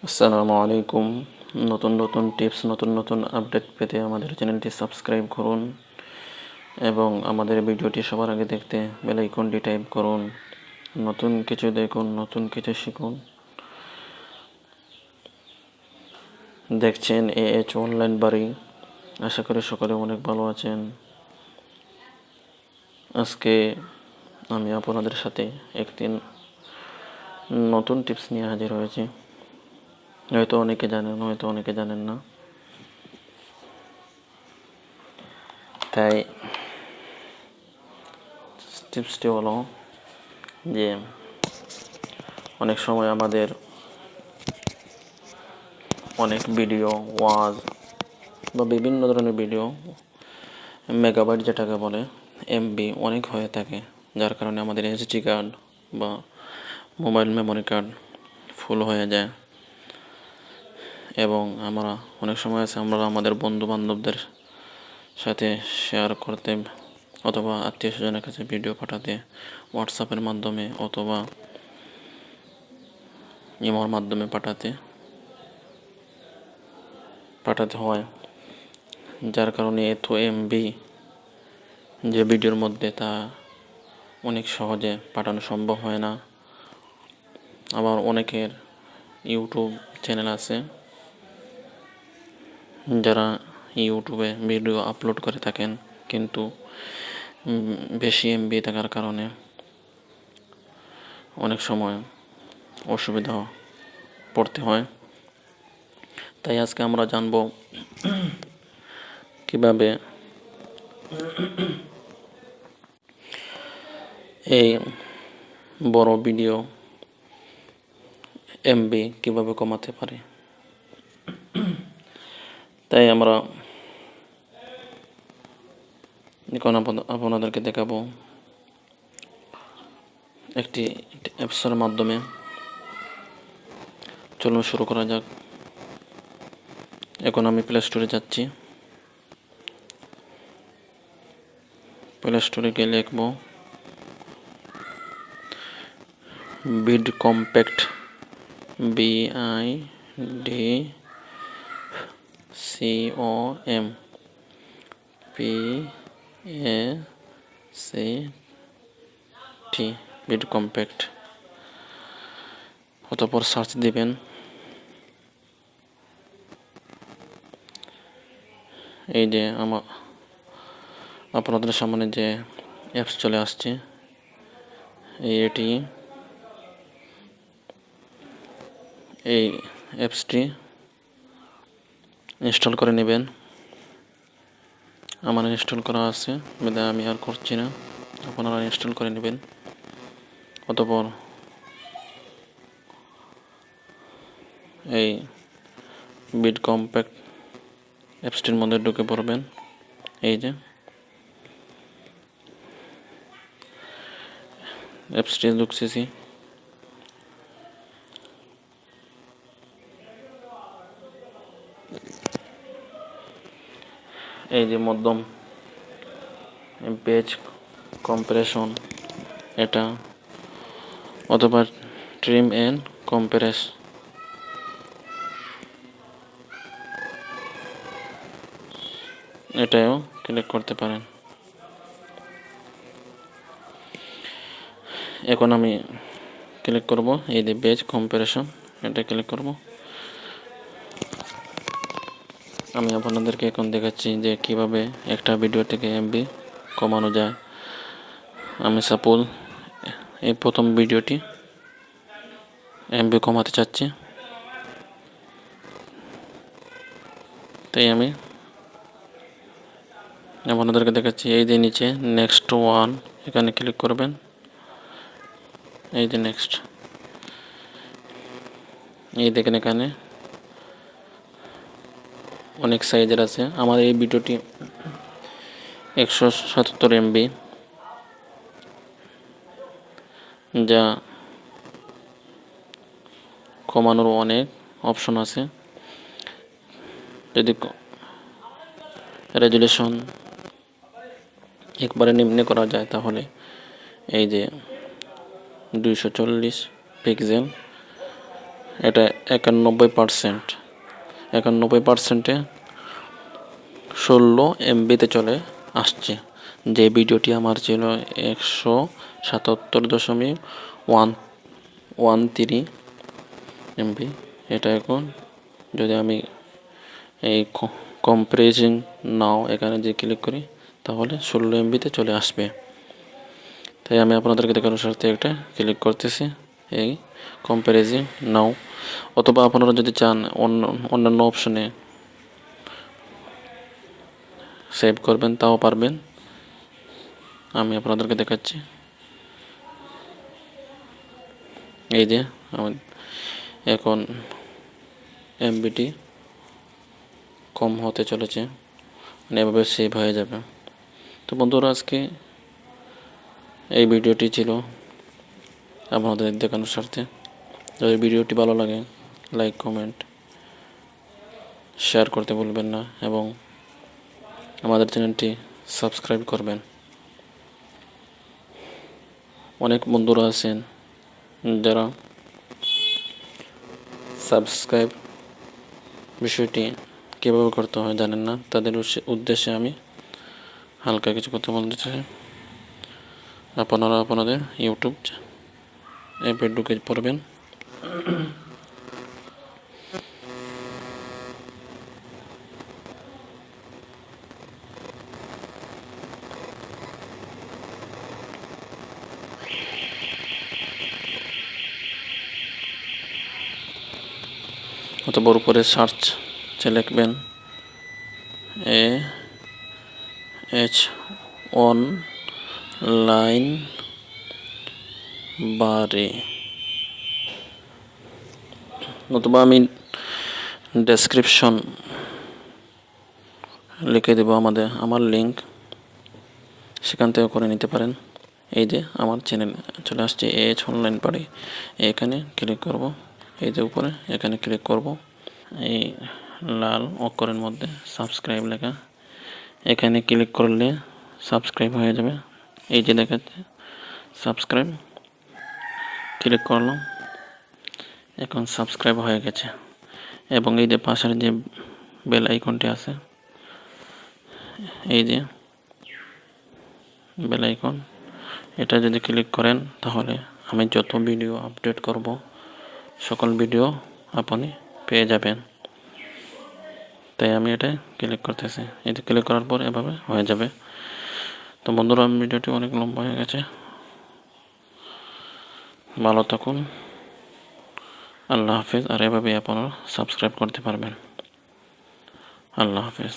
আসসালামু আলাইকুম। নতুন নতুন টিপস, নতুন নতুন আপডেট পেতে আমাদের চ্যানেলটি সাবস্ক্রাইব করুন এবং আমাদের ভিডিওটি সবার আগে দেখতে বেল আইকনটি টাইপ করুন। নতুন কিছু দেখুন, নতুন কিছু শিখুন। দেখছেন অনলাইন বাড়ি। আশা করি সকলে অনেক ভালো আছেন। আজকে আমি আপনাদের সাথে একটি নতুন টিপস নিয়ে হাজির হয়েছি। হয়তো অনেকে জানেন, হয়তো অনেকে জানেন না। তাই টিপসটি হলো যে অনেক সময় আমাদের অনেক ভিডিও, ওয়াজ বা বিভিন্ন ধরনের ভিডিও মেগাবাইট যেটাকে বলে, এমবি অনেক হয়ে থাকে, যার কারণে আমাদের এসডি কার্ড বা মোবাইল মেমোরি কার্ড ফুল হয়ে যায়। এবং আমরা অনেক সময় আছে আমরা আমাদের বন্ধু বান্ধবদের সাথে শেয়ার করতে অথবা আত্মীয় স্বজনের কাছে ভিডিও পাঠাতে হোয়াটসঅ্যাপের মাধ্যমে অথবা ইমোর মাধ্যমে পাঠাতে হয়, যার কারণে এত এমবি যে ভিডিওর মধ্যে তা অনেক সহজে পাঠানো সম্ভব হয় না। আবার অনেকের ইউটিউব চ্যানেল আছে যারা ইউটিউবে ভিডিও আপলোড করে থাকেন, কিন্তু বেশি এমবি থাকার কারণে অনেক সময় অসুবিধা পড়তে হয়। তাই আজকে আমরা জানব কিভাবে এই বড় ভিডিও এমবি কিভাবে কমাতে পারি। তাই আমরা এখন আপনাদেরকে দেখাবো একটি অ্যাপসের মাধ্যমে। চলুন শুরু করা যাক। এখন আমি প্লে স্টোরে যাচ্ছি। প্লে স্টোরে গিয়ে লিখব বিড কম্প্যাক্ট, BIDCOM PACT, বিড কম্প্যাক্ট। অতঃপর সার্চ দিবেন। এই যে আপনাদের সামনে যে অ্যাপস চলে আসছে, এই অ্যাপসটি ইনস্টল করে নেবেন। আমার ইনস্টল করা আছে, আমি আর করছি না, আপনারা ইনস্টল করে নেবেন। অতঃপর এই বিড কম্প্যাক্ট অ্যাপসটির মধ্যে ঢুকে পড়বেন। এই যে অ্যাপসটি ঢুকতেছি। এই যে মধ্যম পেজ কম্প্রেশন, এটা অথবা ট্রিম এন্ড কম্প্রেস, এটাও ক্লিক করতে পারেন। এখন আমি ক্লিক করব এই যে পেজ কম্প্রেশন, এটা ক্লিক করব। আমি আপনাদেরকে এখন দেখাচ্ছি যে কিভাবে একটা ভিডিও থেকে এমবি কমানো যায়। আমি সাপোজ এই প্রথম ভিডিওটি এমবি কমাতে চাচ্ছি, তাই আমি আপনাদেরকে দেখাচ্ছি। এই যে নিচে নেক্সট ওয়ান, এখানে ক্লিক করবেন। এই যে নেক্সট, এই দেখেন এখানে অনেক সাইজের আছে। আমার এই ভিডিওটি 177 এমবি, যা কমানোর অনেক অপশন আছে। যদি রেজুলেশন একবারে নিম্নে করা যায় তাহলে এই যে 240 পিক্সেল এটা 91%। 91%-এ 16 MB-তে চলে আসছে। যে ভিডিওটি আমার ছিল 177.13 MB, এটা এখন যদি আমি এই কম্প্রেসিং নাও এখানে যে ক্লিক করি তাহলে 16 MB-তে চলে আসবে। তাই আমি আপনাদেরকে দেখানোর স্বার্থে একটা ক্লিক করতেছি এই কম্প্রেসিং নাও, অথবা আপনারা যদি চান অন্যান্য অপশনে সেভ করবেন তাও পারবেন। আমি আপনাদেরকে দেখাচ্ছি। এই যে আমার এখন এমবিটি কম হতে চলেছে, মানে এভাবে সেভ হয়ে যাবে। তো বন্ধুরা, আজকে এই ভিডিওটি ছিল আপনাদের দেখানোর স্বার্থে। যদি ভিডিওটি ভালো লাগে লাইক কমেন্ট শেয়ার করতে ভুলবেন না, এবং আমাদের চ্যানেলটি সাবস্ক্রাইব করবেন। অনেক বন্ধুরা আছেন যারা সাবস্ক্রাইব বিষয়টি কীভাবে করতে হয় জানেন না, তাদের উদ্দেশ্যে আমি হালকা কিছু কথা বলতে চাই। আপনারা আপনাদের ইউটিউব অ্যাপে ঢুকে পড়বেন। অথবা উপরে সার্চ লিখবেন AH অনলাইন বারি, অথবা আমি ডেসক্রিপশন লিখে দেব আমার লিঙ্ক, সেখান থেকে করে নিতে পারেন। এই যে আমার চ্যানেল চলে আসছে AH অনলাইন বারি, এখানে ক্লিক করব। এই যে উপরে এখানে ক্লিক করব, এই লাল অক্ষরের মধ্যে সাবস্ক্রাইব লেখা, এখানে ক্লিক করলে সাবস্ক্রাইব হয়ে যাবে। এই যে দেখাচ্ছে সাবস্ক্রাইব, ক্লিক করলাম, এখন সাবস্ক্রাইব হয়ে গেছে। এবং এই যে পাশের যে বেল আইকনটি আছে, এই যে বেল আইকন, এটা যদি ক্লিক করেন তাহলে আমি যত ভিডিও আপডেট করব সকল ভিডিও আপনি পেয়ে যাবেন। তাই আমি এটা ক্লিক করতেছি। এটা ক্লিক করার পর এভাবে হয়ে যাবে। তো বন্ধুরা, ভিডিওটি অনেক লম্বা হয়ে গেছে। ভালো থাকুন, আল্লাহ হাফেজ। আর এভাবে আপনারা সাবস্ক্রাইব করতে পারবেন। আল্লাহ হাফেজ।